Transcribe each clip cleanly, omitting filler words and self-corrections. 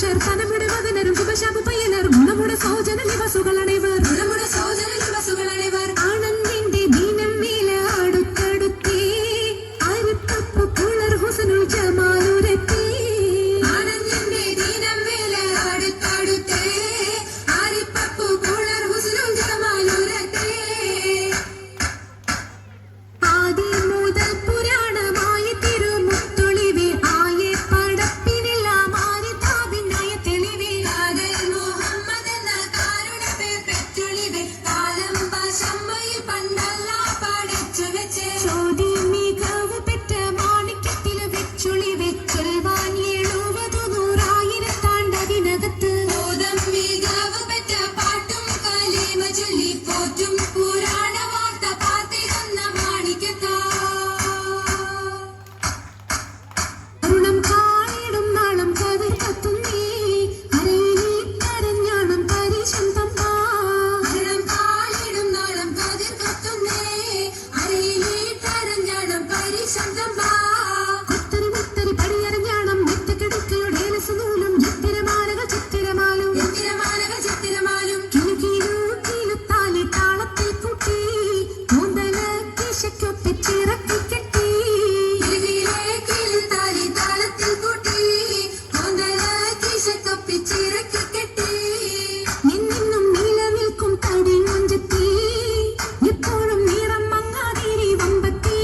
പുരുഷർ തനമുടെ മകനരും ശുഭശാപ പയ്യനരും നമ്മുടെ സൗജന നിവാസുകളണേവർ ആനന്ദിന്റെ ദീനം മേലെ അടുത്തടുത്തേ അരിപ്പപ്പു പുളർ ഹുസനുൽ ജമാലുരത്തേ ആനന്ദിന്റെ ദീനം മേലെ അടുത്തടുത്തേ അരിപ്പപ്പു പുളർ ഹുസനുൽ ജമാലുരത്തേ ആദി മുതൽ പുരാണമായ തിരുമുത്തൊളിവേ ആയെ പടപ്പിനെല്ലാം ആരിതാപിനായ തെളിവേ ആദൽ മുഹമ്മദ് എന്ന കാരുണ്യത്തെ പെറ്റൊളിവേ കാലം ഭാഷമ്മയിൽ പണ്ടല്ല പഠിച്ചു വെച്ചേ ചോദി മികവ് പെറ്റ മാണിക്യത്തില് വെച്ചൊളിവേ ചൊൽവാൻ 70 താണ്ടതിനകത്ത് ബോധം മികവ് പെറ്റ പാട്ടും കലീമ ചൊല്ലി പോറ്റും പുരാണ വാർത്ത പാത്തിരുന്ന മാണിക്യത്താ അരുണം കാളിടും നാളം കതിർ കത്തുന്നേ അരയിലേ കരഞ്ഞാണം പരിശം തമ്പാ അരുണം കാളിടും നാളം കതിർ കത്തുന്നേ അരയിലേ കരഞ്ഞാണം പരിശം തമ്പാ കുത്തരി മുത്തരി പടിയരഞ്ഞാണം മെത്തക്കിടക്കയുടെ രസനൂലും ചിത്തിരമാലകൾ ചിത്തിരമാലും കിലുകിലു കിലുത്താലി താളത്തിൽ കൂട്ടി കൂന്തല കിശയ്ക്കൊപ്പിച്ചിറക്കി കെട്ടി കിലുകിലെ കിലുത്താലി താളത്തിൽ കൂട്ടി കൂന്തല കിശയ്ക്കൊപ്പിച്ചിറക്കി കെട്ടി നിന്നും നിലനിൽക്കും തടി മുഞ്ചത്തി എപ്പോഴും നിറം മങ്ങാതിരി വമ്പത്തി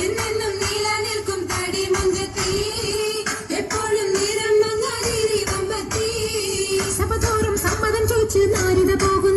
എന്നെന്നും നിലനിൽക്കും തടി മുഞ്ചത്തി എപ്പോഴും നിറം മങ്ങാതിരി വമ്പത്തി സഭതോറും സമ്മതം ചോദിച്ച് നാരിത പോകുന്നു